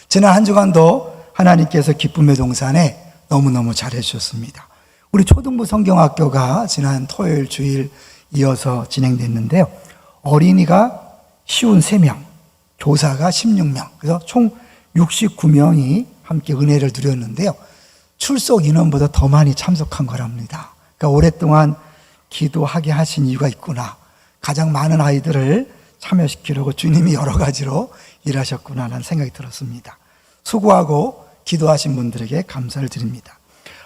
지난 한 주간도 하나님께서 기쁨의 동산에 너무너무 잘해 주셨습니다. 우리 초등부 성경학교가 지난 토요일 주일 이어서 진행됐는데요. 어린이가 쉬운 3명, 교사가 16명, 그래서 총 69명이 함께 은혜를 누렸는데요. 출석 인원보다 더 많이 참석한 거랍니다. 그러니까 오랫동안 기도하게 하신 이유가 있구나. 가장 많은 아이들을 참여시키려고 주님이 여러 가지로 일하셨구나라는 생각이 들었습니다. 수고하고 기도하신 분들에게 감사를 드립니다.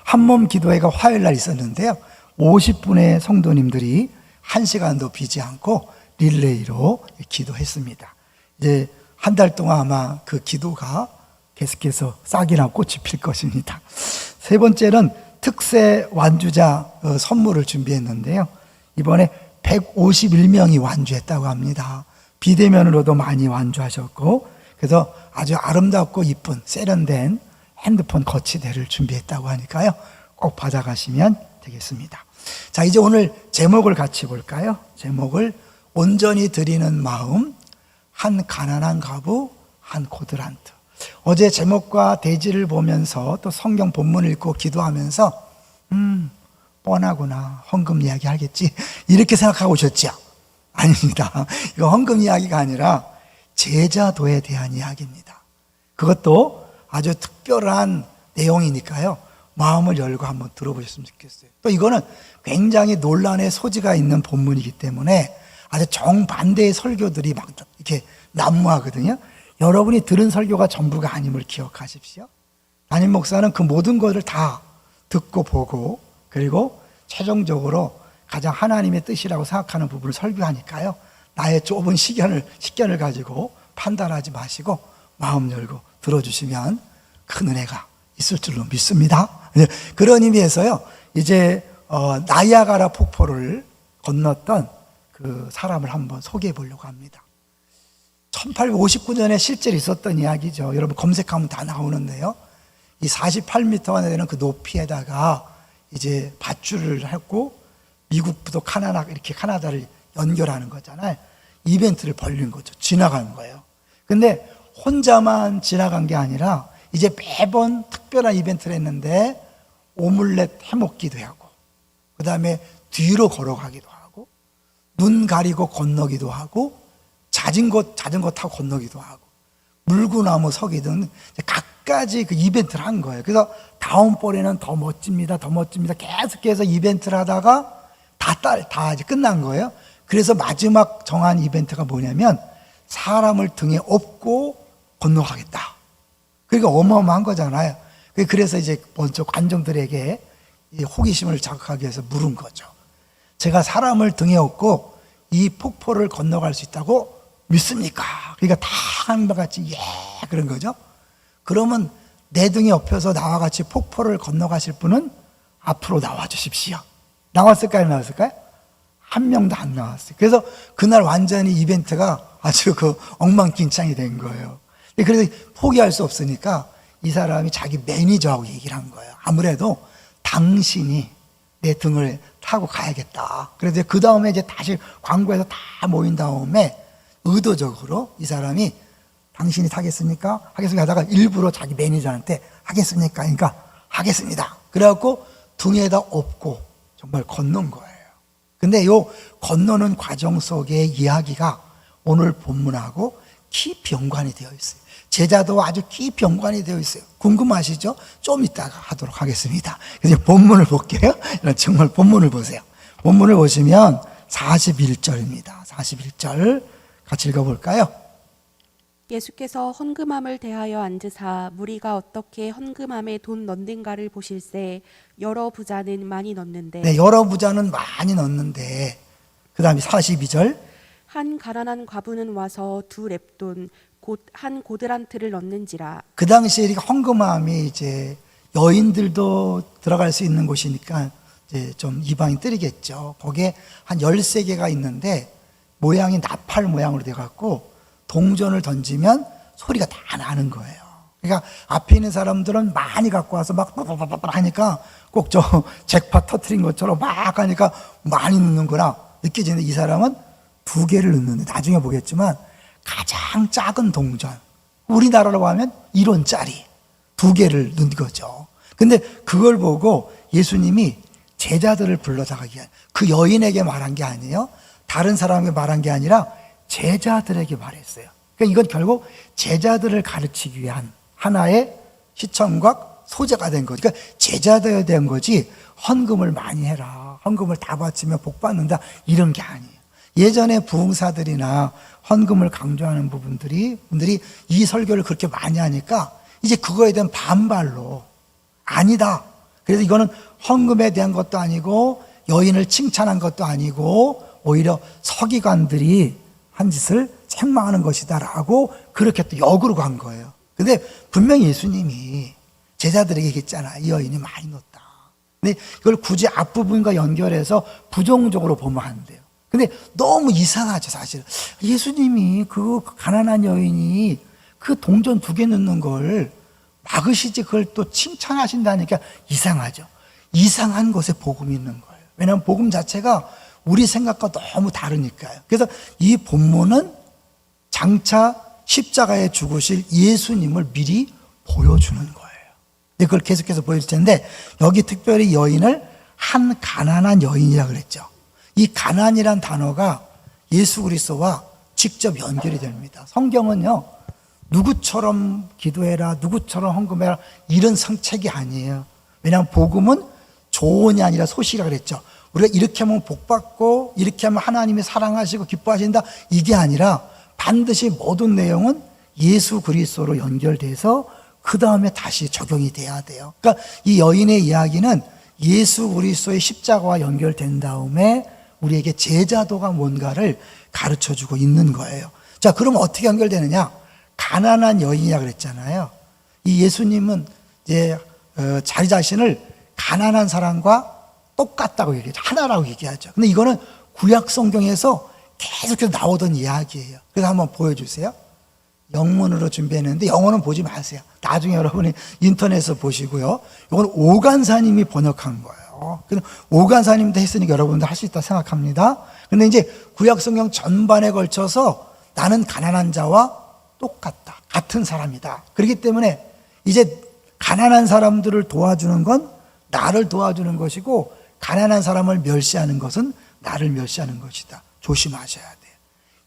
한몸 기도회가 화요일 날 있었는데요. 50분의 성도님들이 1시간도 비지 않고 릴레이로 기도했습니다. 이제 한 달 동안 아마 그 기도가 계속해서 싹이나 꽃이 필 것입니다. 세 번째는 특세 완주자 선물을 준비했는데요. 이번에 151명이 완주했다고 합니다. 비대면으로도 많이 완주하셨고, 그래서 아주 아름답고 이쁜 세련된 핸드폰 거치대를 준비했다고 하니까요. 꼭 받아가시면 되겠습니다. 자, 이제 오늘 제목을 같이 볼까요? 제목을 온전히 드리는 마음, 한 가난한 과부, 한 고드란트. 어제 제목과 대지를 보면서 또 성경 본문을 읽고 기도하면서 뻔하구나, 헌금 이야기 하겠지, 이렇게 생각하고 오셨죠? 아닙니다. 이거 헌금 이야기가 아니라 제자도에 대한 이야기입니다. 그것도 아주 특별한 내용이니까요, 마음을 열고 한번 들어보셨으면 좋겠어요. 또 이거는 굉장히 논란의 소지가 있는 본문이기 때문에 아주 정반대의 설교들이 막 이렇게 난무하거든요. 여러분이 들은 설교가 전부가 아님을 기억하십시오. 담임 목사는 그 모든 것을 다 듣고 보고, 그리고 최종적으로 가장 하나님의 뜻이라고 생각하는 부분을 설교하니까요, 나의 좁은 식견을 가지고 판단하지 마시고 마음 열고 들어주시면 큰 은혜가 있을 줄로 믿습니다. 그런 의미에서요, 이제 나이아가라 폭포를 건넜던 그 사람을 한번 소개해 보려고 합니다. 1859년에 실제로 있었던 이야기죠. 여러분 검색하면 다 나오는데요. 이 48m가 되는 그 높이에다가 이제 밧줄을 했고, 미국부터 카나다, 이렇게 카나다를 연결하는 거잖아요. 이벤트를 벌린 거죠. 지나간 거예요. 근데 혼자만 지나간 게 아니라 이제 매번 특별한 이벤트를 했는데 오믈렛 해먹기도 하고, 그 다음에 뒤로 걸어가기도 하고, 눈 가리고 건너기도 하고, 자전거 타고 건너기도 하고, 물구나무 서기 등 각가지 그 이벤트를 한 거예요. 그래서 다음번에는 더 멋집니다, 더 멋집니다, 계속해서 이벤트를 하다가 다 이제 끝난 거예요. 그래서 마지막 정한 이벤트가 뭐냐면 사람을 등에 업고 건너가겠다. 그러니까 어마어마한 거잖아요. 그래서 이제 먼저 관중들에게 이 호기심을 자극하기 위해서 물은 거죠. 제가 사람을 등에 업고 이 폭포를 건너갈 수 있다고 믿습니까? 그러니까 다 한바같이 예 그런 거죠. 그러면 내 등에 업혀서 나와 같이 폭포를 건너가실 분은 앞으로 나와 주십시오. 나왔을까요? 나왔을까요? 한 명도 안 나왔어요. 그래서 그날 완전히 이벤트가 아주 그 엉망진창이 된 거예요. 그래서 포기할 수 없으니까 이 사람이 자기 매니저하고 얘기를 한 거예요. 아무래도 당신이 내 등을 타고 가야겠다. 그래서 그 다음에 이제 다시 광고에서 다 모인 다음에 의도적으로 이 사람이 당신이 타겠습니까? 하겠습니까? 하다가 일부러 자기 매니저한테 하겠습니까? 그러니까 하겠습니다. 그래갖고 등에다 업고 정말 건넌 거예요. 근데 요 건너는 과정 속의 이야기가 오늘 본문하고 깊이 연관이 되어 있어요. 제자도 아주 깊이 연관이 되어 있어요. 궁금하시죠? 좀 이따가 하도록 하겠습니다. 그래서 본문을 볼게요. 정말 본문을 보세요. 본문을 보시면 41절입니다. 41절 같이 읽어볼까요? 예수께서 헌금함을 대하여 앉으사 무리가 어떻게 헌금함에 돈 넣는가를 보실세. 여러 부자는 많이 넣는데. 네, 여러 부자는 많이 넣는데. 그 다음에 42절. 한 가난한 과부는 와서 2렙돈 곧 한 고드란트를 넣는지라. 그 당시에 이렇게 헌금함이 이제 여인들도 들어갈 수 있는 곳이니까 이제 좀 이방인들이겠죠. 거기에 한 13개가 있는데 모양이 나팔 모양으로 돼갖고 동전을 던지면 소리가 다 나는 거예요. 그러니까 앞에 있는 사람들은 많이 갖고 와서 막 하니까 꼭 저 잭팟 터트린 것처럼 막 하니까 많이 넣는구나 느껴지는데, 이 사람은 2개를 넣는데 나중에 보겠지만 가장 작은 동전, 우리나라로 하면 1원짜리 2개를 넣은 거죠. 근데 그걸 보고 예수님이 제자들을 불러다가 그 여인에게 말한 게 아니에요. 다른 사람에게 말한 게 아니라 제자들에게 말했어요. 그러니까 이건 결국 제자들을 가르치기 위한 하나의 시청각 소재가 된 거죠. 그러니까 제자되어야 된 거지 헌금을 많이 해라, 헌금을 다 바치면 복 받는다 이런 게 아니에요. 예전에 부흥사들이나 헌금을 강조하는 분들이 이 설교를 그렇게 많이 하니까 이제 그거에 대한 반발로 아니다. 그래서 이거는 헌금에 대한 것도 아니고 여인을 칭찬한 것도 아니고 오히려 서기관들이 한 짓을 책망하는 것이다라고 그렇게 또 역으로 간 거예요. 근데 분명히 예수님이 제자들에게 얘기했잖아. 이 여인이 많이 넣었다. 근데 이걸 굳이 앞부분과 연결해서 부정적으로 보면 안 돼요. 근데 너무 이상하죠, 사실. 예수님이 그 가난한 여인이 그 동전 2개 넣는 걸 막으시지 그걸 또 칭찬하신다니까 이상하죠. 이상한 것에 복음이 있는 거예요. 왜냐하면 복음 자체가 우리 생각과 너무 다르니까요. 그래서 이 본문은 장차 십자가에 죽으실 예수님을 미리 보여주는 거예요. 그걸 계속해서 보여줄 텐데 여기 특별히 여인을 한 가난한 여인이라고 그랬죠. 이 가난이란 단어가 예수 그리스도와 직접 연결이 됩니다. 성경은요, 누구처럼 기도해라, 누구처럼 헌금해라 이런 성책이 아니에요. 왜냐하면 복음은 조언이 아니라 소식이라고 그랬죠. 우리가 이렇게 하면 복 받고 이렇게 하면 하나님이 사랑하시고 기뻐하신다 이게 아니라 반드시 모든 내용은 예수 그리스도로 연결돼서 그 다음에 다시 적용이 돼야 돼요. 그러니까 이 여인의 이야기는 예수 그리스도의 십자가와 연결된 다음에 우리에게 제자도가 뭔가를 가르쳐주고 있는 거예요. 자, 그럼 어떻게 연결되느냐? 가난한 여인이라 그랬잖아요. 이 예수님은 이제 자기 자신을 가난한 사람과 똑같다고 얘기하죠. 하나라고 얘기하죠. 근데 이거는 구약 성경에서 계속해서 나오던 이야기예요. 그래서 한번 보여주세요. 영문으로 준비했는데 영어는 보지 마세요. 나중에 여러분이 인터넷에서 보시고요. 이건 오간사님이 번역한 거예요. 그래서 오간사님도 했으니까 여러분도 할 수 있다 생각합니다. 근데 이제 구약 성경 전반에 걸쳐서 나는 가난한 자와 똑같다. 같은 사람이다. 그렇기 때문에 이제 가난한 사람들을 도와주는 건 나를 도와주는 것이고 가난한 사람을 멸시하는 것은 나를 멸시하는 것이다. 조심하셔야 돼요.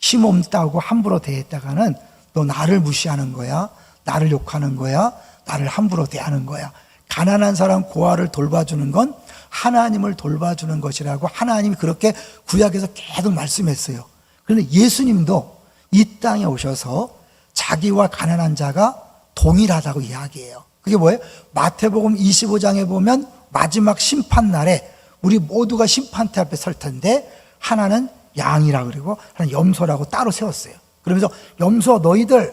힘없다고 함부로 대했다가는 너 나를 무시하는 거야. 나를 욕하는 거야. 나를 함부로 대하는 거야. 가난한 사람 고아를 돌봐주는 건 하나님을 돌봐주는 것이라고 하나님이 그렇게 구약에서 계속 말씀했어요. 그런데 예수님도 이 땅에 오셔서 자기와 가난한 자가 동일하다고 이야기해요. 그게 뭐예요? 마태복음 25장에 보면 마지막 심판날에 우리 모두가 심판대 앞에 설 텐데 하나는 양이라 그러고 하나는 염소라고 따로 세웠어요. 그러면서 염소 너희들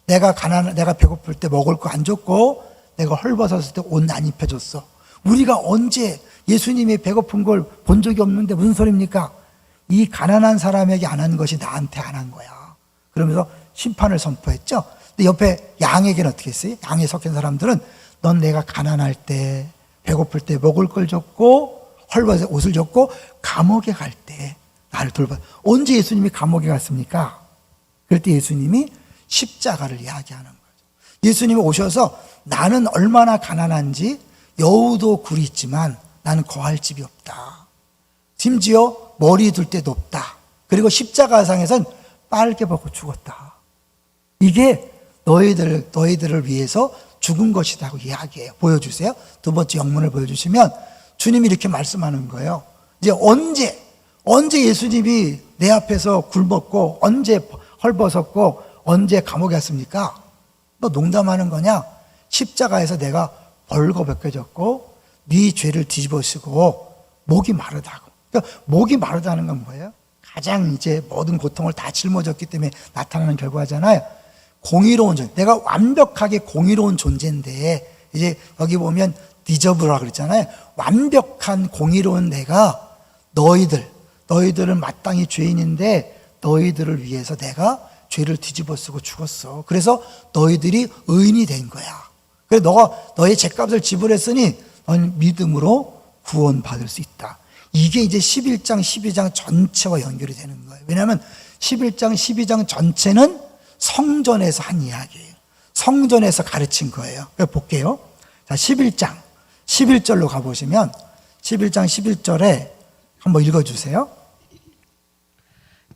내가 배고플 때 먹을 거 안 줬고 내가 헐벗었을 때 옷 안 입혀줬어. 우리가 언제 예수님이 배고픈 걸 본 적이 없는데 무슨 소리입니까? 이 가난한 사람에게 안 한 것이 나한테 안 한 거야. 그러면서 심판을 선포했죠. 근데 옆에 양에게는 어떻게 했어요? 양에 속한 사람들은 넌 내가 가난할 때 배고플 때 먹을 걸 줬고 헐벗어 옷을 줬고 감옥에 갈 때 나를 돌봐. 언제 예수님이 감옥에 갔습니까? 그럴 때 예수님이 십자가를 이야기하는 거죠. 예수님이 오셔서 나는 얼마나 가난한지 여우도 굴이 있지만 나는 거할 집이 없다. 심지어 머리 둘 때 높다. 그리고 십자가상에선 빨개 벗고 죽었다. 이게 너희들을 위해서 죽은 것이라고 이야기해요. 보여주세요. 두 번째 영문을 보여주시면 주님이 이렇게 말씀하는 거예요. 이제 언제 예수님이 내 앞에서 굶었고 언제 헐벗었고 언제 감옥에 갔습니까? 너 농담하는 거냐? 십자가에서 내가 벌거벗겨졌고 네 죄를 뒤집어쓰고 목이 마르다고. 그러니까 목이 마르다는 건 뭐예요? 가장 이제 모든 고통을 다 짊어졌기 때문에 나타나는 결과잖아요. 공의로운 존재. 내가 완벽하게 공의로운 존재인데 이제 여기 보면 디저브라 그랬잖아요. 완벽한 공의로운 내가 너희들은 마땅히 죄인인데 너희들을 위해서 내가 죄를 뒤집어 쓰고 죽었어. 그래서 너희들이 의인이 된 거야. 그래서 너가 너의 죄값을 지불했으니 너는 믿음으로 구원받을 수 있다. 이게 이제 11장, 12장 전체와 연결이 되는 거예요. 왜냐하면 11장, 12장 전체는 성전에서 한 이야기예요. 성전에서 가르친 거예요. 볼게요. 자, 11장 11절로 가보시면 11장 11절에 한번 읽어주세요.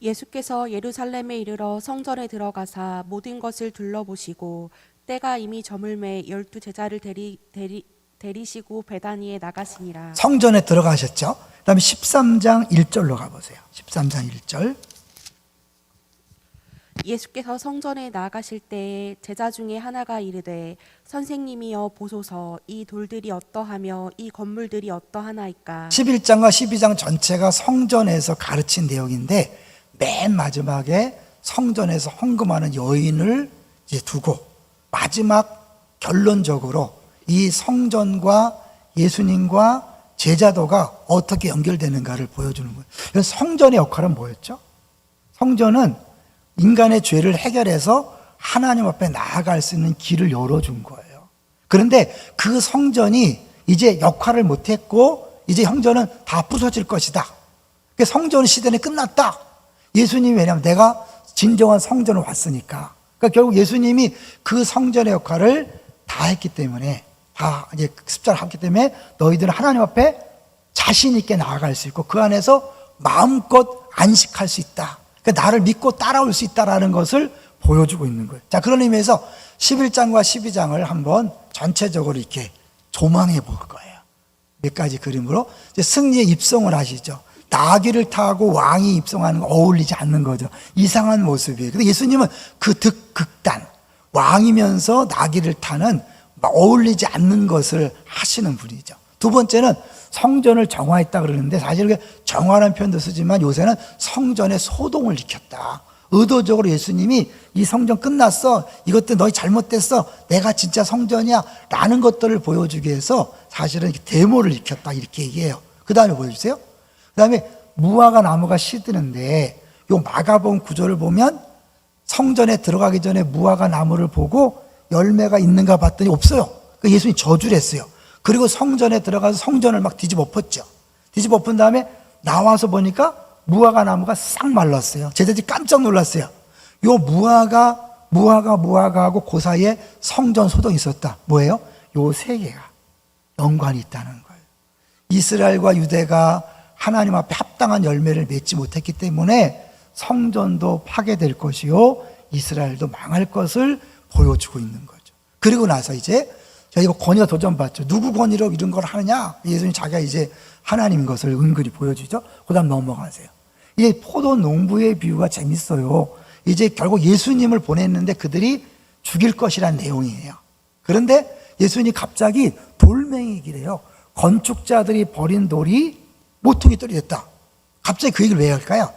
예수께서 예루살렘에 이르러 성전에 들어가사 모든 것을 둘러보시고 때가 이미 저물매 12 제자를 데리시고 베다니에 나가시니라. 성전에 들어가셨죠. 그 다음에 13장 1절로 가보세요. 13장 1절. 예수께서 성전에 나가실 때에 제자 중에 하나가 이르되 선생님이여 보소서 이 돌들이 어떠하며 이 건물들이 어떠하나이까. 11장과 12장 전체가 성전에서 가르친 내용인데 맨 마지막에 성전에서 헌금하는 여인을 이제 두고 마지막 결론적으로 이 성전과 예수님과 제자도가 어떻게 연결되는가를 보여주는 거예요. 성전의 역할은 뭐였죠? 성전은 인간의 죄를 해결해서 하나님 앞에 나아갈 수 있는 길을 열어준 거예요. 그런데 그 성전이 이제 역할을 못했고 이제 성전은 다 부서질 것이다. 성전 시대는 끝났다. 예수님이 왜냐하면 내가 진정한 성전을 왔으니까. 그러니까 결국 예수님이 그 성전의 역할을 다 했기 때문에 다 이제 십자가를 했기 때문에 너희들은 하나님 앞에 자신 있게 나아갈 수 있고 그 안에서 마음껏 안식할 수 있다. 그러니까 나를 믿고 따라올 수 있다라는 것을 보여주고 있는 거예요. 자, 그런 의미에서 11장과 12장을 한번 전체적으로 이렇게 조망해 볼 거예요. 몇 가지 그림으로. 이제 승리의 입성을 하시죠. 나귀를 타고 왕이 입성하는 거 어울리지 않는 거죠. 이상한 모습이에요. 근데 예수님은 그 극단, 왕이면서 나귀를 타는 어울리지 않는 것을 하시는 분이죠. 두 번째는 성전을 정화했다 그러는데 사실 정화라는 표현도 쓰지만 요새는 성전에 소동을 일으켰다. 의도적으로 예수님이 이 성전 끝났어. 이것도 너희 잘못됐어. 내가 진짜 성전이야. 라는 것들을 보여주기 위해서 사실은 데모를 일으켰다. 이렇게 얘기해요. 그 다음에 보여주세요. 그 다음에 무화과 나무가 시드는데 요 마가복음 구조를 보면 성전에 들어가기 전에 무화과 나무를 보고 열매가 있는가 봤더니 없어요. 그러니까 예수님이 저주를 했어요. 그리고 성전에 들어가서 성전을 막 뒤집어 엎었죠. 뒤집어 엎은 다음에 나와서 보니까 무화과 나무가 싹 말랐어요. 제자들이 깜짝 놀랐어요. 요 무화과하고 그 사이에 성전 소동이 있었다. 뭐예요? 요 세 개가 연관이 있다는 거예요. 이스라엘과 유대가 하나님 앞에 합당한 열매를 맺지 못했기 때문에 성전도 파괴될 것이요 이스라엘도 망할 것을 보여주고 있는 거죠. 그리고 나서 이제 저희가 권위가 도전받죠. 누구 권위로 이런 걸 하느냐? 예수님 자기가 이제 하나님인 것을 은근히 보여주죠. 그 다음 넘어가세요. 이게 포도 농부의 비유가 재밌어요. 이제 결국 예수님을 보냈는데 그들이 죽일 것이라는 내용이에요. 그런데 예수님이 갑자기 돌멩이기래요. 건축자들이 버린 돌이 모퉁이 돌이 됐다. 갑자기 그 얘기를 왜 할까요?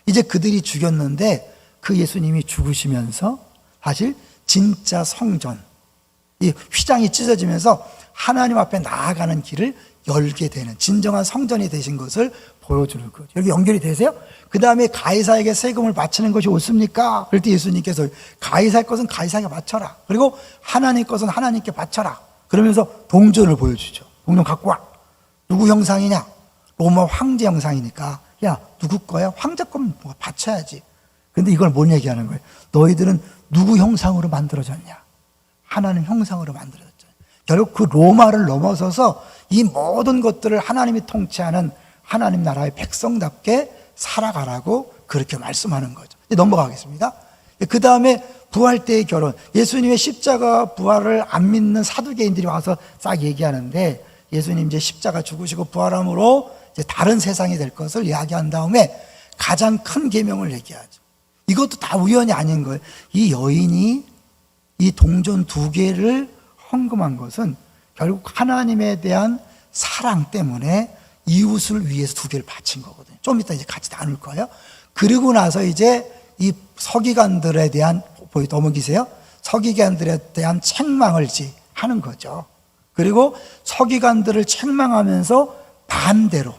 이제 그들이 죽였는데 그 예수님이 죽으시면서 사실 진짜 성전, 이 휘장이 찢어지면서 하나님 앞에 나아가는 길을 열게 되는 진정한 성전이 되신 것을 보여주는 거죠. 여기 연결이 되세요? 그 다음에 가이사에게 세금을 바치는 것이 옳습니까? 그럴 때 예수님께서 가이사의 것은 가이사에게 바쳐라. 그리고 하나님 것은 하나님께 바쳐라. 그러면서 동전을 보여주죠. 동전 갖고 와. 누구 형상이냐? 로마 황제 형상이니까 야 누구 거야? 황제 거면 뭐 바쳐야지. 근데 이걸 뭘 얘기하는 거예요? 너희들은 누구 형상으로 만들어졌냐? 하나님 형상으로 만들어졌죠. 결국 그 로마를 넘어서서 이 모든 것들을 하나님이 통치하는 하나님 나라의 백성답게 살아가라고 그렇게 말씀하는 거죠. 이제 넘어가겠습니다. 그 다음에 부활 때의 결혼. 예수님의 십자가 부활을 안 믿는 사두개인들이 와서 싹 얘기하는데 예수님 이제 십자가 죽으시고 부활함으로 이제 다른 세상이 될 것을 이야기한 다음에 가장 큰 계명을 얘기하죠. 이것도 다 우연이 아닌 거예요. 이 여인이 이 동전 2개를 헌금한 것은 결국 하나님에 대한 사랑 때문에 이웃을 위해서 2개를 바친 거거든요. 좀 이따 이제 같이 나눌 거예요. 그리고 나서 이제 이 서기관들에 대한, 넘어기세요. 서기관들에 대한 책망을 하는 거죠. 그리고 서기관들을 책망하면서 반대로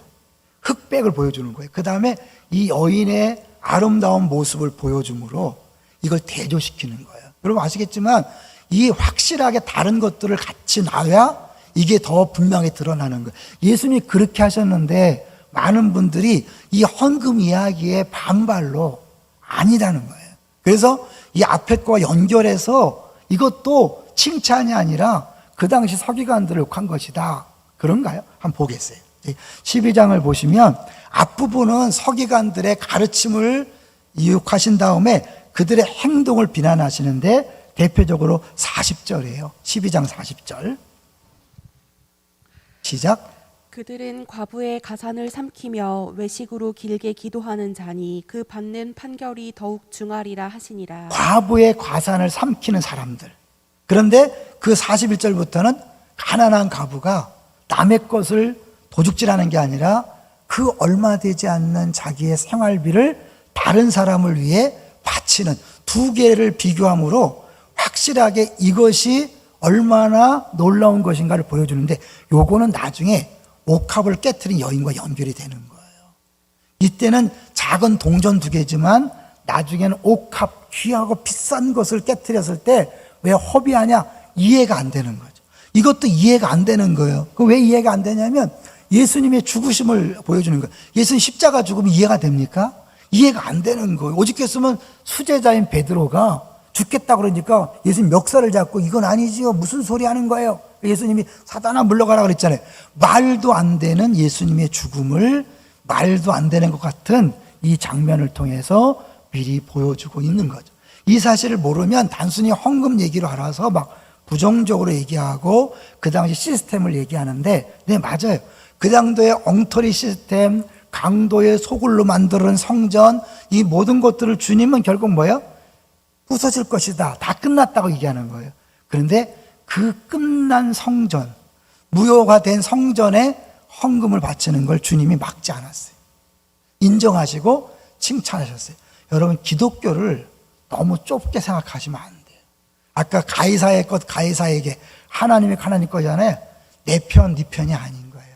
흑백을 보여주는 거예요. 그 다음에 이 여인의 아름다운 모습을 보여줌으로 이걸 대조시키는 거예요. 여러분 아시겠지만 이 확실하게 다른 것들을 같이 놔야 이게 더 분명히 드러나는 거예요. 예수님이 그렇게 하셨는데 많은 분들이 이 헌금 이야기의 반발로 아니라는 거예요. 그래서 이 앞에 거와 연결해서 이것도 칭찬이 아니라 그 당시 서기관들을 욕한 것이다. 그런가요? 한번 보겠어요. 12장을 보시면 앞부분은 서기관들의 가르침을 이육하신 다음에 그들의 행동을 비난하시는데 대표적으로 40절이에요. 12장 40절. 시작. 그들은 과부의 가산을 삼키며 외식으로 길게 기도하는 자니 그 받는 판결이 더욱 중하리라 하시니라. 과부의 과산을 삼키는 사람들. 그런데 그 41절부터는 가난한 과부가 남의 것을 도둑질하는 게 아니라 그 얼마 되지 않는 자기의 생활비를 다른 사람을 위해 바치는 두 개를 비교함으로 확실하게 이것이 얼마나 놀라운 것인가를 보여주는데 요거는 나중에 옥합을 깨트린 여인과 연결이 되는 거예요. 이때는 작은 동전 두 개지만 나중에는 옥합, 귀하고 비싼 것을 깨트렸을 때 왜 허비하냐? 이해가 안 되는 거죠. 이것도 이해가 안 되는 거예요. 왜 이해가 안 되냐면 예수님의 죽으심을 보여주는 거예요. 예수님 십자가 죽으면 이해가 됩니까? 이해가 안 되는 거예요. 오죽했으면 수제자인 베드로가 죽겠다 그러니까 예수님 멱살을 잡고 이건 아니지요. 무슨 소리 하는 거예요? 예수님이 사단아 물러가라 그랬잖아요. 말도 안 되는 예수님의 죽음을 말도 안 되는 것 같은 이 장면을 통해서 미리 보여주고 있는 거죠. 이 사실을 모르면 단순히 헌금 얘기로 알아서 막 부정적으로 얘기하고 그 당시 시스템을 얘기하는데 네 맞아요. 그 당도의 엉터리 시스템, 강도의 소굴로 만드는 성전, 이 모든 것들을 주님은 결국 뭐예요? 부서질 것이다. 다 끝났다고 얘기하는 거예요. 그런데 그 끝난 성전, 무효가 된 성전에 헌금을 바치는 걸 주님이 막지 않았어요. 인정하시고 칭찬하셨어요. 여러분 기독교를 너무 좁게 생각하시면 안 돼요. 아까 가이사의 것 가이사에게, 하나님의 하나님 거잖아요. 내 편, 네 편이 아닌 거예요.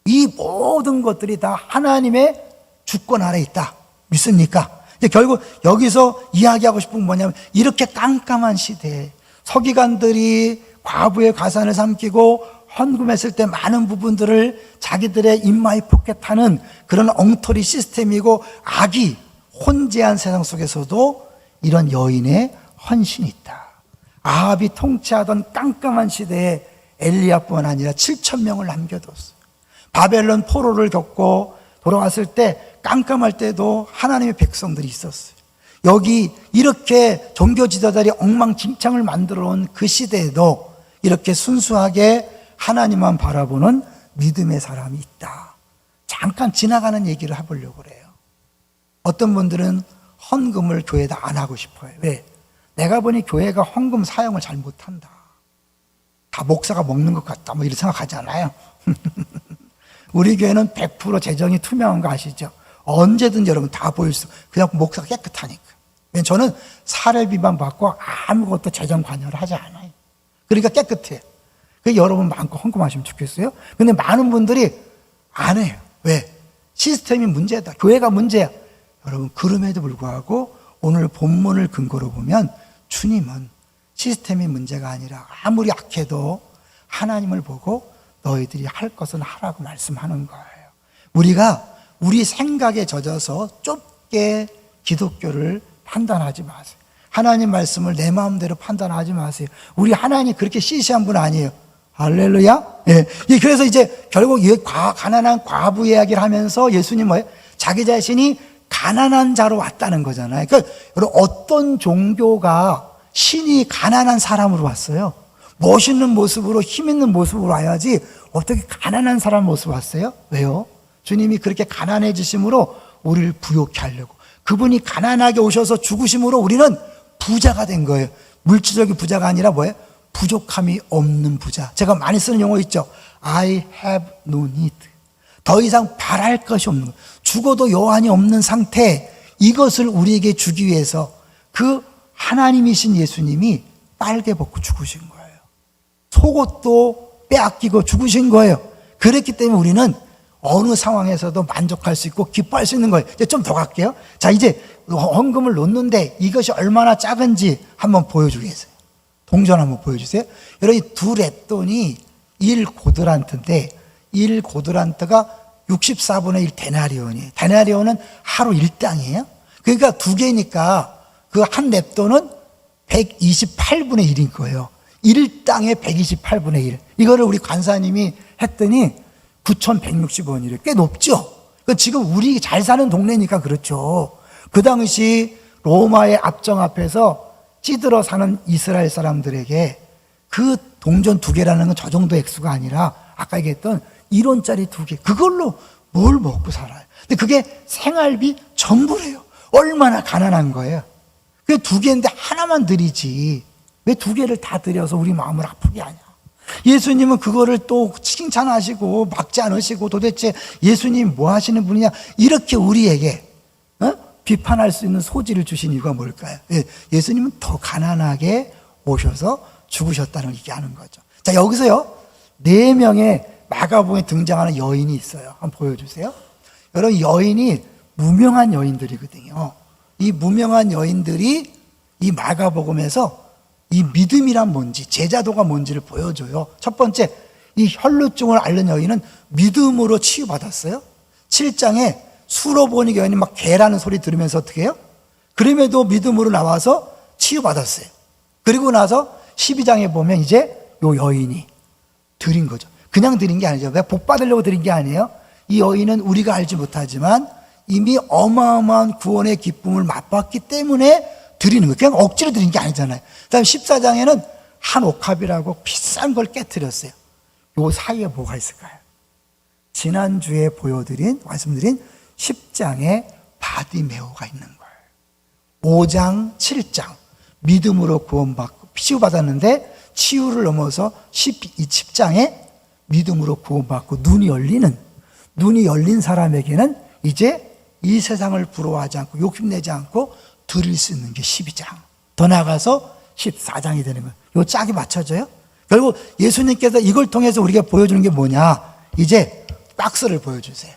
이 모든 것들이 다 하나님의 주권 아래 있다. 믿습니까? 이제 결국 여기서 이야기하고 싶은 건 뭐냐면 이렇게 깜깜한 시대에 서기관들이 과부의 가산을 삼키고 헌금했을 때 많은 부분들을 자기들의 입마에 포켓하는 그런 엉터리 시스템이고 악이 혼재한 세상 속에서도 이런 여인의 헌신이 있다. 아합이 통치하던 깜깜한 시대에 엘리야뿐 아니라 7,000명을 남겨뒀어요. 바벨론 포로를 겪고 돌아왔을 때 깜깜할 때도 하나님의 백성들이 있었어요. 여기 이렇게 종교 지도자들이 엉망진창을 만들어 온 그 시대에도 이렇게 순수하게 하나님만 바라보는 믿음의 사람이 있다. 잠깐 지나가는 얘기를 해보려고 그래요. 어떤 분들은 헌금을 교회에다 안 하고 싶어요. 왜? 내가 보니 교회가 헌금 사용을 잘 못한다. 다 목사가 먹는 것 같다. 뭐 이렇게 생각하지 않아요? 우리 교회는 100% 재정이 투명한 거 아시죠? 언제든지 여러분 다 보일 수, 그냥 목사가 깨끗하니까. 왜냐면 저는 사례비만 받고 아무것도 재정 관여를 하지 않아요. 그러니까 깨끗해요. 그래서 여러분 마음껏 헌금하시면 좋겠어요. 근데 많은 분들이 안 해요. 왜? 시스템이 문제다. 교회가 문제야. 여러분 그럼에도 불구하고 오늘 본문을 근거로 보면 주님은 시스템이 문제가 아니라 아무리 악해도 하나님을 보고 너희들이 할 것은 하라고 말씀하는 거예요. 우리가 우리 생각에 젖어서 좁게 기독교를 판단하지 마세요. 하나님 말씀을 내 마음대로 판단하지 마세요. 우리 하나님 그렇게 시시한 분 아니에요. 할렐루야. 예. 그래서 이제 결국 가난한 과부 이야기를 하면서 예수님 뭐예요? 자기 자신이 가난한 자로 왔다는 거잖아요. 그러니까 여러분 어떤 종교가 신이 가난한 사람으로 왔어요? 멋있는 모습으로 힘 있는 모습으로 와야지 어떻게 가난한 사람 모습으로 왔어요? 왜요? 주님이 그렇게 가난해지심으로 우리를 부욕케 하려고, 그분이 가난하게 오셔서 죽으심으로 우리는 부자가 된 거예요. 물질적인 부자가 아니라 뭐예요? 부족함이 없는 부자. 제가 많이 쓰는 용어 있죠. I have no need. 더 이상 바랄 것이 없는 거예요. 죽어도 여한이 없는 상태, 이것을 우리에게 주기 위해서 그 하나님이신 예수님이 빨개 벗고 죽으신 거예요. 속옷도 빼앗기고 죽으신 거예요. 그랬기 때문에 우리는 어느 상황에서도 만족할 수 있고 기뻐할 수 있는 거예요. 이제 좀 더 갈게요. 자, 이제 헌금을 놓는데 이것이 얼마나 작은지 한번 보여주겠어요. 동전 한번 보여주세요. 여러분, 이 두 렛돈이 1고드란트인데 1고드란트가 64분의 1 데나리온이에요. 데나리온은 하루 1당이에요. 그러니까 두 개니까 그 한 렛돈은 128분의 1인 거예요. 1땅에 128분의 1. 이거를 우리 관사님이 했더니 9,160원이래요. 꽤 높죠? 지금 우리 잘 사는 동네니까 그렇죠. 그 당시 로마의 압정 앞에서 찌들어 사는 이스라엘 사람들에게 그 동전 2개라는 건 저 정도 액수가 아니라 아까 얘기했던 1원짜리 2개. 그걸로 뭘 먹고 살아요. 근데 그게 생활비 전부래요. 얼마나 가난한 거예요. 그게 2개인데 하나만 드리지. 왜 2개를 다 드려서 우리 마음을 아프게 하냐. 예수님은 그거를 또 칭찬하시고 막지 않으시고 도대체 예수님 뭐 하시는 분이냐. 이렇게 우리에게 비판할 수 있는 소지를 주신 이유가 뭘까요? 예수님은 더 가난하게 오셔서 죽으셨다는 걸 얘기하는 거죠. 자, 여기서요 4명의 마가복음에 등장하는 여인이 있어요. 한번 보여주세요. 여러분, 여인이 무명한 여인들이거든요. 이 무명한 여인들이 이 마가복음에서 이 믿음이란 뭔지, 제자도가 뭔지를 보여줘요. 첫 번째, 이 혈루증을 앓는 여인은 믿음으로 치유받았어요. 7장에 수로보니 여인이 막 괴라는 소리 들으면서 어떻게 해요? 그럼에도 믿음으로 나와서 치유받았어요. 그리고 나서 12장에 보면 이제 요 여인이 드린 거죠. 그냥 드린 게 아니죠. 왜 복 받으려고 드린 게 아니에요. 이 여인은 우리가 알지 못하지만 이미 어마어마한 구원의 기쁨을 맛봤기 때문에 드리는 거예요. 그냥 억지로 드린 게 아니잖아요. 그 다음에 14장에는 한 옥합이라고 비싼 걸 깨뜨렸어요. 요 사이에 뭐가 있을까요? 지난주에 말씀드린 10장에 바디메오가 있는 거예요. 5장, 7장 믿음으로 구원받고 치유받았는데 치유를 넘어서 10장에 믿음으로 구원받고 눈이 열린 사람에게는 이제 이 세상을 부러워하지 않고 욕심내지 않고 드릴 수 있는 게 12장. 더 나아가서 14장이 되는 거예요. 요 짝이 맞춰져요? 결국 예수님께서 이걸 통해서 우리가 보여주는 게 뭐냐? 이제 박스를 보여주세요.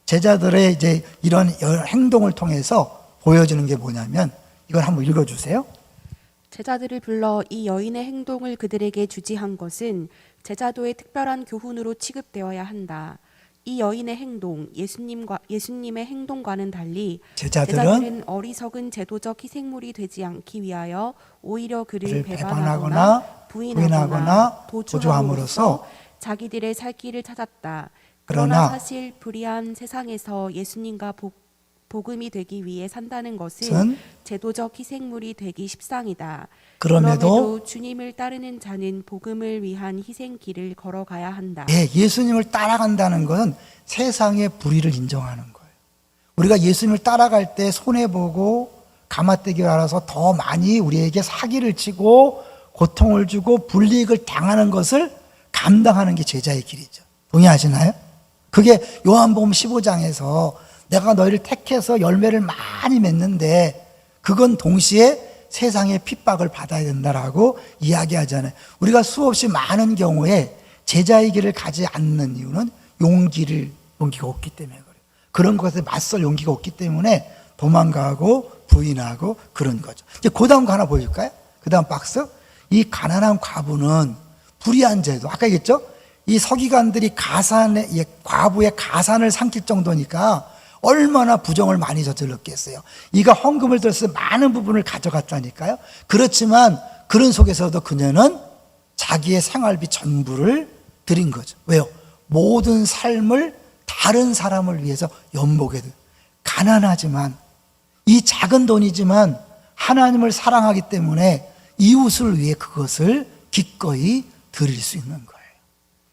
제자들의 이제 이런 행동을 통해서 보여주는 게 뭐냐면 이걸 한번 읽어주세요. 제자들을 불러 이 여인의 행동을 그들에게 주지한 것은 제자도의 특별한 교훈으로 취급되어야 한다. 이 여인의 행동, 예수님의 행동과는 달리 제자들은 어리석은 제도적 희생물이 되지 않기 위하여 오히려 그를 배반하거나 부인하거나 도주함으로써 자기들의 살 길을 찾았다. 그러나 사실 불의한 세상에서 예수님과 복음이 되기 위해 산다는 것은 제도적 희생물이 되기 십상이다. 그럼에도 주님을 따르는 자는 복음을 위한 희생길을 걸어가야 한다. 예수님을 따라간다는 것은 세상의 불의를 인정하는 거예요. 우리가 예수님을 따라갈 때 손해보고 가마떼기 알아서 더 많이 우리에게 사기를 치고 고통을 주고 불이익을 당하는 것을 감당하는 게 제자의 길이죠. 동의하시나요? 그게 요한복음 15장에서 내가 너희를 택해서 열매를 많이 맺는데 그건 동시에 세상의 핍박을 받아야 된다라고 이야기하잖아요. 우리가 수없이 많은 경우에 제자의 길을 가지 않는 이유는 용기가 없기 때문에 그래요. 그런 것에 맞설 용기가 없기 때문에 도망가고 부인하고 그런 거죠. 이제 그 다음 거 하나 보여줄까요? 그 다음 박스. 이 가난한 과부는 불의한 제도. 아까 얘기했죠? 이 서기관들이 과부의 가산을 삼킬 정도니까 얼마나 부정을 많이 저질렀겠어요. 이가 헌금을 들어서 많은 부분을 가져갔다니까요. 그렇지만 그런 속에서도 그녀는 자기의 생활비 전부를 드린 거죠. 왜요? 모든 삶을 다른 사람을 위해서 연복해 둬요. 가난하지만 이 작은 돈이지만 하나님을 사랑하기 때문에 이웃을 위해 그것을 기꺼이 드릴 수 있는 거예요.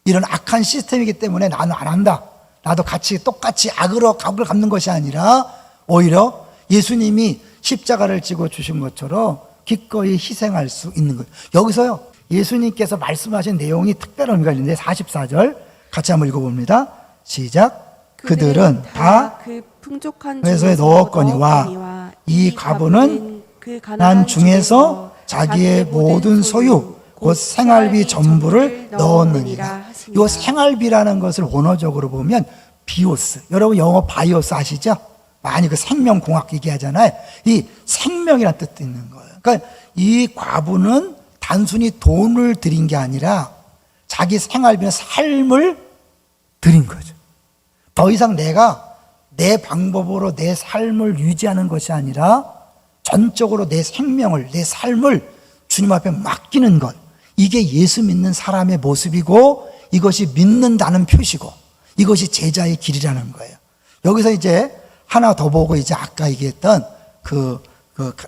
이런 악한 시스템이기 때문에 나는 안 한다. 나도 똑같이 악을 갚는 것이 아니라 오히려 예수님이 십자가를 지고 주신 것처럼 기꺼이 희생할 수 있는 거예요. 여기서요, 예수님께서 말씀하신 내용이 특별한 의미가 있는데 44절 같이 한번 읽어봅니다. 시작. 그들은 다 그 풍족한 회소에 넣었거니와 이 과부는 그 가난한 중에서 자기의 모든 소유 곧 생활비 전부를 넣었느니라. 이 생활비라는 것을 원어적으로 보면 비오스. 여러분 영어 바이오스 아시죠? 많이 그 생명공학 얘기하잖아요. 이 생명이라는 뜻도 있는 거예요. 그러니까 이 과부는 단순히 돈을 드린 게 아니라 자기 생활비는 삶을 드린 거죠. 더 이상 내가 내 방법으로 내 삶을 유지하는 것이 아니라 전적으로 내 생명을, 내 삶을 주님 앞에 맡기는 것, 이게 예수 믿는 사람의 모습이고 이것이 믿는다는 표시고 이것이 제자의 길이라는 거예요. 여기서 이제 하나 더 보고 이제 아까 얘기했던 그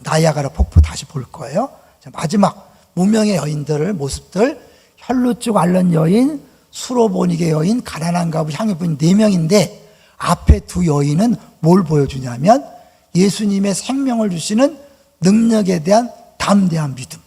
나이아가라 폭포 다시 볼 거예요. 마지막 무명의 여인들을 모습들, 혈루증 앓는 여인, 수로보니게 여인, 가난한 가부, 향유 부인 4명인데 앞에 2 여인은 뭘 보여주냐면 예수님의 생명을 주시는 능력에 대한 담대한 믿음.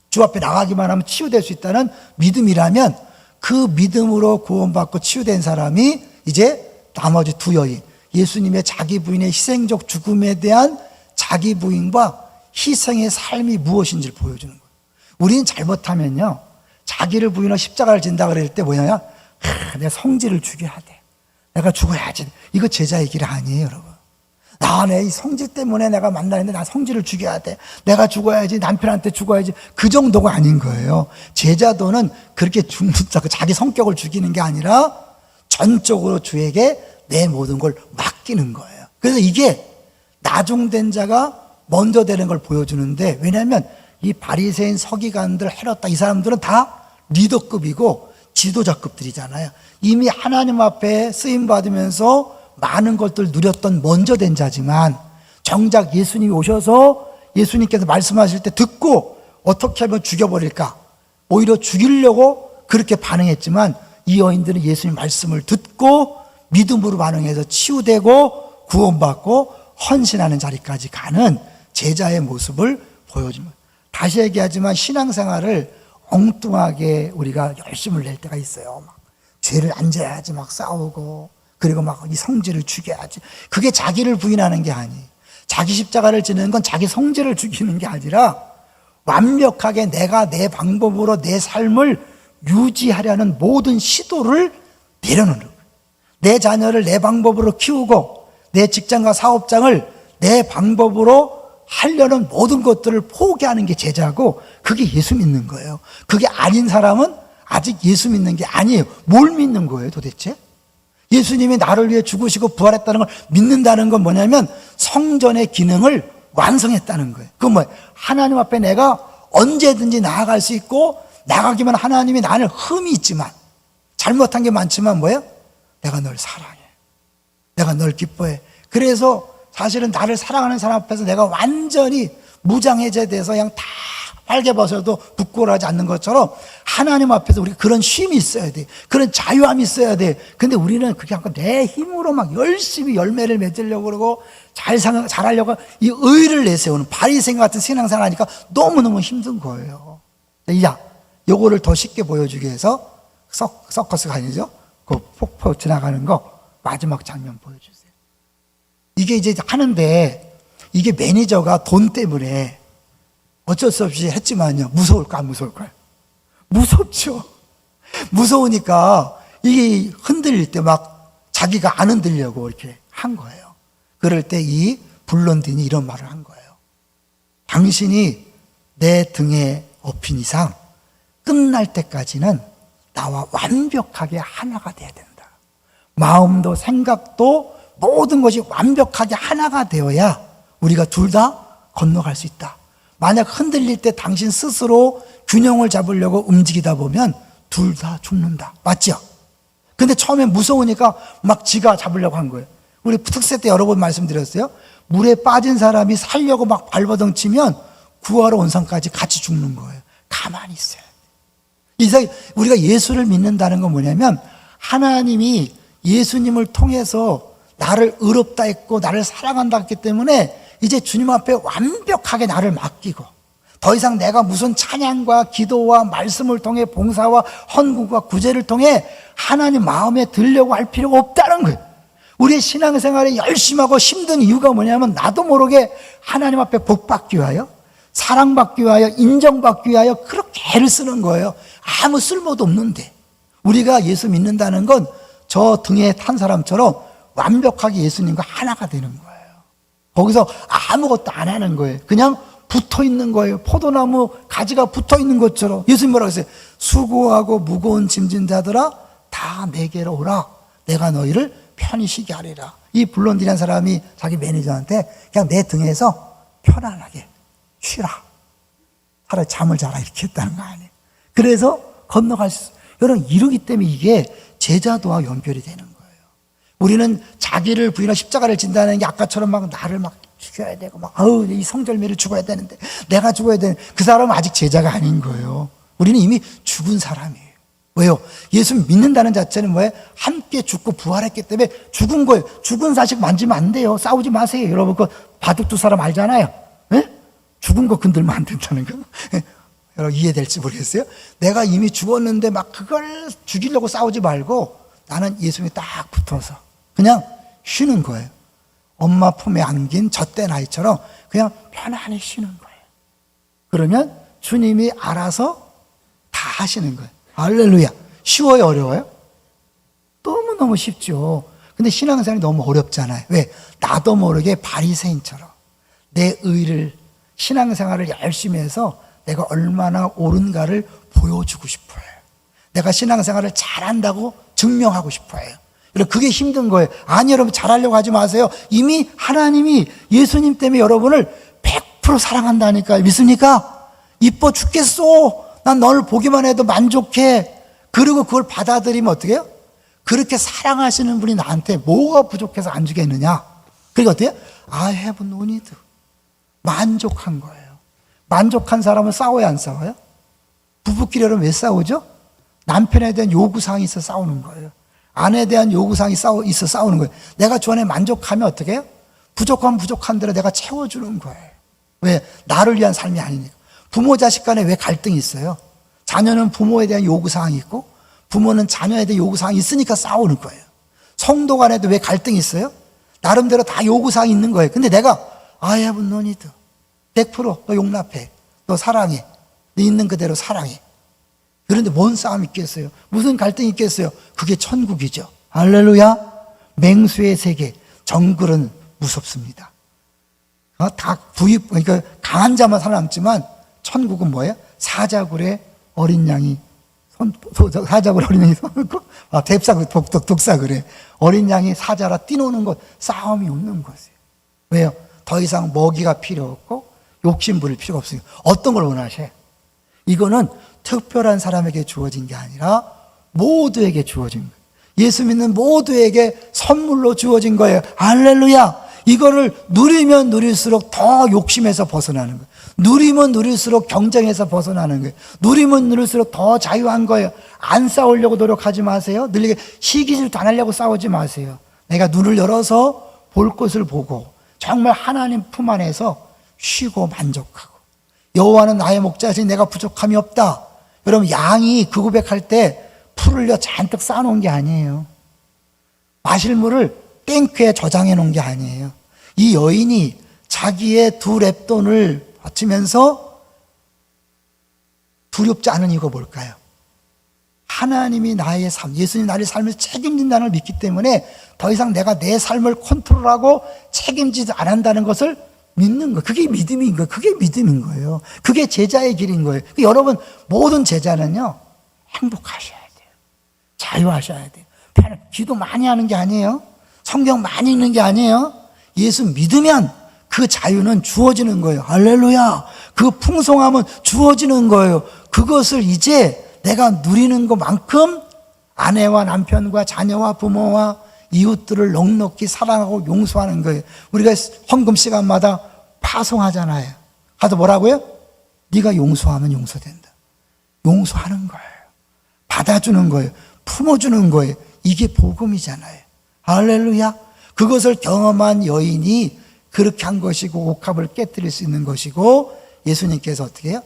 주 앞에 나가기만 하면 치유될 수 있다는 믿음이라면 그 믿음으로 구원받고 치유된 사람이 이제 나머지 2 여인, 예수님의 자기 부인의 희생적 죽음에 대한 자기 부인과 희생의 삶이 무엇인지를 보여주는 거예요. 우리는 잘못하면요, 자기를 부인하고 십자가를 진다 그럴 때 뭐냐면 내 성질을 죽여야 돼, 내가 죽어야지. 이거 제자의 길 아니에요, 여러분. 내 성질 때문에 내가 만나는데 나 성질을 죽여야 돼, 내가 죽어야지, 남편한테 죽어야지, 그 정도가 아닌 거예요. 제자도는 그렇게 죽는다고 자기 성격을 죽이는 게 아니라 전적으로 주에게 내 모든 걸 맡기는 거예요. 그래서 이게 나중된 자가 먼저 되는 걸 보여주는데, 왜냐하면 이 바리새인, 서기관들, 헤롯다, 이 사람들은 다 리더급이고 지도자급들이잖아요. 이미 하나님 앞에 쓰임 받으면서 많은 것들 누렸던 먼저 된 자지만 정작 예수님이 오셔서 예수님께서 말씀하실 때 듣고 어떻게 하면 죽여버릴까, 오히려 죽이려고 그렇게 반응했지만 이 여인들은 예수님 말씀을 듣고 믿음으로 반응해서 치유되고 구원받고 헌신하는 자리까지 가는 제자의 모습을 보여줍니다. 다시 얘기하지만 신앙생활을 엉뚱하게 우리가 열심을 낼 때가 있어요. 막 죄를 안 져야지 막 싸우고, 그리고 막 이 성질을 죽여야지. 그게 자기를 부인하는 게 아니에요. 자기 십자가를 지는 건 자기 성질을 죽이는 게 아니라 완벽하게 내가 내 방법으로 내 삶을 유지하려는 모든 시도를 내려놓는 거예요. 내 자녀를 내 방법으로 키우고 내 직장과 사업장을 내 방법으로 하려는 모든 것들을 포기하는 게 제자고, 그게 예수 믿는 거예요. 그게 아닌 사람은 아직 예수 믿는 게 아니에요. 뭘 믿는 거예요 도대체? 예수님이 나를 위해 죽으시고 부활했다는 걸 믿는다는 건 뭐냐면 성전의 기능을 완성했다는 거예요. 그건 뭐예요? 하나님 앞에 내가 언제든지 나아갈 수 있고, 나가기만 하나님이 나를 흠이 있지만, 잘못한 게 많지만 뭐예요? 내가 널 사랑해, 내가 널 기뻐해. 그래서 사실은 나를 사랑하는 사람 앞에서 내가 완전히 무장해제돼서 그냥 다 빨개벗어도 부끄러워하지 않는 것처럼 하나님 앞에서 우리가 그런 쉼이 있어야 돼, 그런 자유함이 있어야 돼. 근데 우리는 그게 아까 내 힘으로 막 열심히 열매를 맺으려고 그러고 잘하려고 이 의를 내세우는 바리새인 같은 신앙생활 하니까 너무너무 힘든 거예요. 야, 요거를 더 쉽게 보여주기 위해서 서커스가 아니죠, 그 폭포 지나가는 거 마지막 장면 보여주세요. 이게 이제 하는데 이게 매니저가 돈 때문에 어쩔 수 없이 했지만요, 무서울까 안 무서울까요? 무섭죠. 무서우니까 이게 흔들릴 때 막 자기가 안 흔들려고 이렇게 한 거예요. 그럴 때 이 블론딘이 이런 말을 한 거예요. 당신이 내 등에 업힌 이상 끝날 때까지는 나와 완벽하게 하나가 돼야 된다. 마음도 생각도 모든 것이 완벽하게 하나가 되어야 우리가 둘 다 건너갈 수 있다. 만약 흔들릴 때 당신 스스로 균형을 잡으려고 움직이다 보면 둘 다 죽는다. 맞죠? 근데 처음에 무서우니까 막 지가 잡으려고 한 거예요. 우리 특세 때 여러 번 말씀드렸어요. 물에 빠진 사람이 살려고 막 발버둥치면 구하러 온 사람까지 같이 죽는 거예요. 가만히 있어요. 이상 우리가 예수를 믿는다는 건 뭐냐면 하나님이 예수님을 통해서 나를 의롭다 했고 나를 사랑한다 했기 때문에 이제 주님 앞에 완벽하게 나를 맡기고 더 이상 내가 무슨 찬양과 기도와 말씀을 통해 봉사와 헌금과 구제를 통해 하나님 마음에 들려고 할 필요가 없다는 거예요. 우리의 신앙생활에 열심히 하고 힘든 이유가 뭐냐면 나도 모르게 하나님 앞에 복받기 위하여, 사랑받기 위하여, 인정받기 위하여 그렇게 애를 쓰는 거예요. 아무 쓸모도 없는데. 우리가 예수 믿는다는 건 저 등에 탄 사람처럼 완벽하게 예수님과 하나가 되는 거예요. 거기서 아무것도 안 하는 거예요. 그냥 붙어 있는 거예요. 포도나무 가지가 붙어 있는 것처럼. 예수님 뭐라고 했어요? 수고하고 무거운 짐진 자들아 다 내게로 오라. 내가 너희를 편히 쉬게 하리라. 이 블론디라는 사람이 자기 매니저한테 그냥 내 등에서 편안하게 쉬라. 차라리 잠을 자라 이렇게 했다는 거 아니에요. 그래서 건너갈 수, 여러분 이러기 때문에 이게 제자도와 연결이 되는 거예요. 우리는 자기를 부인하고 십자가를 진다는 게 아까처럼 막 나를 막 죽여야 되고 막 아우 이 성절미를 죽어야 되는데 내가 죽어야 되는 그 사람은 아직 제자가 아닌 거예요. 우리는 이미 죽은 사람이에요. 왜요? 예수 믿는다는 자체는 뭐예요? 함께 죽고 부활했기 때문에 죽은 거예요. 죽은 자식 만지면 안 돼요. 싸우지 마세요. 여러분 그 바둑 두 사람 알잖아요. 예? 죽은 거 건들면 안 된다는 거. 예? 여러분 이해될지 모르겠어요? 내가 이미 죽었는데 막 그걸 죽이려고 싸우지 말고 나는 예수님이 딱 붙어서 그냥 쉬는 거예요. 엄마 품에 안긴 젖된 아이처럼 그냥 편안히 쉬는 거예요. 그러면 주님이 알아서 다 하시는 거예요. 할렐루야. 쉬워요, 어려워요? 너무너무 쉽죠. 근데 신앙생활이 너무 어렵잖아요. 왜? 나도 모르게 바리새인처럼 내 의를 신앙생활을 열심히 해서 내가 얼마나 옳은가를 보여주고 싶어요. 내가 신앙생활을 잘한다고 증명하고 싶어요. 여러분 그게 힘든 거예요. 아니 여러분 잘하려고 하지 마세요. 이미 하나님이 예수님 때문에 여러분을 100% 사랑한다니까요. 믿습니까? 이뻐 죽겠어. 난 너를 보기만 해도 만족해. 그리고 그걸 받아들이면 어떻게 해요? 그렇게 사랑하시는 분이 나한테 뭐가 부족해서 안 주겠느냐. 그리고 어떻게 해요? I have no need. 만족한 거예요. 만족한 사람은 싸워야 안 싸워요? 부부끼리 여러분 왜 싸우죠? 남편에 대한 요구사항이 있어 싸우는 거예요. 아내에 대한 요구사항이 있어 싸우는 거예요. 내가 주 안에 만족하면 어떻게 해요? 부족하면 부족한 대로 내가 채워주는 거예요. 왜? 나를 위한 삶이 아니니까. 부모 자식 간에 왜 갈등이 있어요? 자녀는 부모에 대한 요구사항이 있고 부모는 자녀에 대한 요구사항이 있으니까 싸우는 거예요. 성도 간에도 왜 갈등이 있어요? 나름대로 다 요구사항이 있는 거예요. 근데 내가 I have no need. 100% 너 용납해. 너 사랑해. 너 있는 그대로 사랑해. 그런데 뭔 싸움이 있겠어요? 무슨 갈등이 있겠어요? 그게 천국이죠. 할렐루야. 맹수의 세계. 정글은 무섭습니다. 다 그러니까 강한 자만 살아남지만 천국은 뭐예요? 사자굴에 어린 양이 사자굴에 어린 양이 손고 독사굴에 어린 양이 사자라 뛰노는 것, 싸움이 없는 것이에요. 왜요? 더 이상 먹이가 필요 없고 욕심 부릴 필요가 없으니까. 어떤 걸 원하셔요? 이거는 특별한 사람에게 주어진 게 아니라 모두에게 주어진 거예요. 예수 믿는 모두에게 선물로 주어진 거예요. 할렐루야. 이거를 누리면 누릴수록 더 욕심에서 벗어나는 거예요. 누리면 누릴수록 경쟁에서 벗어나는 거예요. 누리면 누릴수록 더 자유한 거예요. 안 싸우려고 노력하지 마세요. 늘리게 시기질도 안 하려고 싸우지 마세요. 내가 눈을 열어서 볼 것을 보고 정말 하나님 품 안에서 쉬고 만족하고, 여호와는 나의 목자지 내가 부족함이 없다. 여러분 양이 그 고백할 때 풀을 잔뜩 쌓아놓은 게 아니에요. 마실 물을 탱크에 저장해 놓은 게 아니에요. 이 여인이 자기의 두 랩돈을 바치면서 두렵지 않은 이유가 뭘까요? 하나님이 나의 삶, 예수님이 나의 삶을 책임진다는 걸 믿기 때문에 더 이상 내가 내 삶을 컨트롤하고 책임지지 않는다는 것을 믿는 거예요. 그게 믿음인 거예요. 그게 믿음인 거예요. 그게 제자의 길인 거예요. 여러분 모든 제자는요 행복하셔야 돼요. 자유하셔야 돼요. 기도 많이 하는 게 아니에요. 성경 많이 읽는 게 아니에요. 예수 믿으면 그 자유는 주어지는 거예요. 할렐루야. 그 풍성함은 주어지는 거예요. 그것을 이제 내가 누리는 것만큼 아내와 남편과 자녀와 부모와 이웃들을 넉넉히 사랑하고 용서하는 거예요. 우리가 헌금 시간마다 파송하잖아요. 가서 뭐라고요? 네가 용서하면 용서된다. 용서하는 거예요. 받아주는 거예요. 품어주는 거예요. 이게 복음이잖아요. 할렐루야. 그것을 경험한 여인이 그렇게 한 것이고 옥합을 깨뜨릴 수 있는 것이고, 예수님께서 어떻게 해요?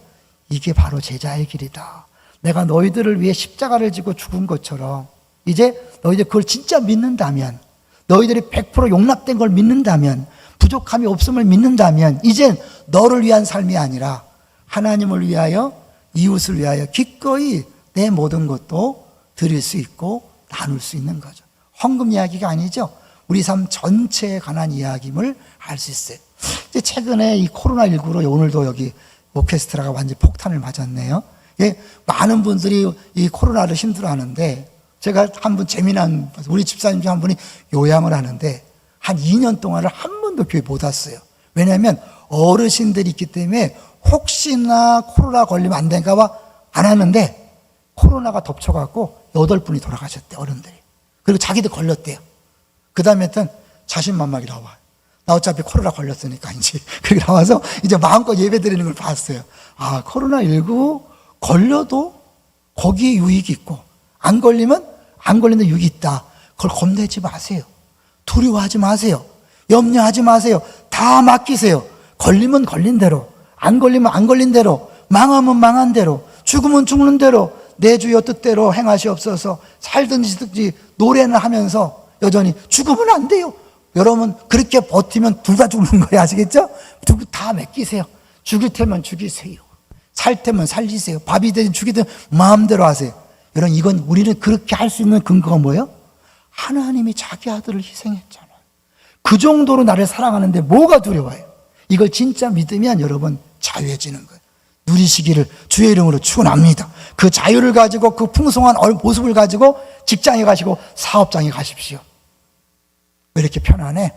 이게 바로 제자의 길이다. 내가 너희들을 위해 십자가를 지고 죽은 것처럼 이제 너희들 그걸 진짜 믿는다면, 너희들이 100% 용납된 걸 믿는다면, 부족함이 없음을 믿는다면 이젠 너를 위한 삶이 아니라 하나님을 위하여, 이웃을 위하여 기꺼이 내 모든 것도 드릴 수 있고 나눌 수 있는 거죠. 헌금 이야기가 아니죠. 우리 삶 전체에 관한 이야기임을 알 수 있어요. 이제 최근에 이 코로나19로 오늘도 여기 오케스트라가 완전히 폭탄을 맞았네요. 예, 많은 분들이 이 코로나를 힘들어하는데, 제가 한 분 재미난, 우리 집사님 중 한 분이 요양을 하는데 한 2년 동안을 한 번도 교회 못 왔어요. 왜냐하면 어르신들이 있기 때문에 혹시나 코로나 걸리면 안 될까 봐 안 하는데 코로나가 덮쳐갖고 8분이 돌아가셨대, 어른들이. 그리고 자기도 걸렸대요. 그 다음에부터는 자신만만하게 나와. 나 어차피 코로나 걸렸으니까 이제. 그렇게 나와서 이제 마음껏 예배 드리는 걸 봤어요. 아, 코로나19 걸려도 거기에 유익이 있고, 안 걸리면 안 걸리는 유익이 있다. 그걸 겁내지 마세요. 두려워하지 마세요. 염려하지 마세요. 다 맡기세요. 걸리면 걸린 대로, 안 걸리면 안 걸린 대로, 망하면 망한 대로, 죽으면 죽는 대로 내 주여 뜻대로 행하시옵소서. 살든지 듣지 노래는 하면서 여전히 죽으면 안 돼요. 여러분 그렇게 버티면 둘 다 죽는 거예요. 아시겠죠? 다 맡기세요. 죽일 테면 죽이세요. 살 테면 살리세요. 밥이 되든 죽이든 마음대로 하세요. 여러분 이건 우리는 그렇게 할 수 있는 근거가 뭐예요? 하나님이 자기 아들을 희생했잖아요. 그 정도로 나를 사랑하는데 뭐가 두려워요? 이걸 진짜 믿으면 여러분 자유해지는 거예요. 누리시기를 주의 이름으로 축원합니다. 그 자유를 가지고 그 풍성한 모습을 가지고 직장에 가시고 사업장에 가십시오. 왜 이렇게 편안해?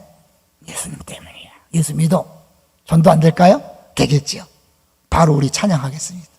예수님 때문이야. 예수 믿어. 전도 안 될까요? 되겠지요. 바로 우리 찬양하겠습니다.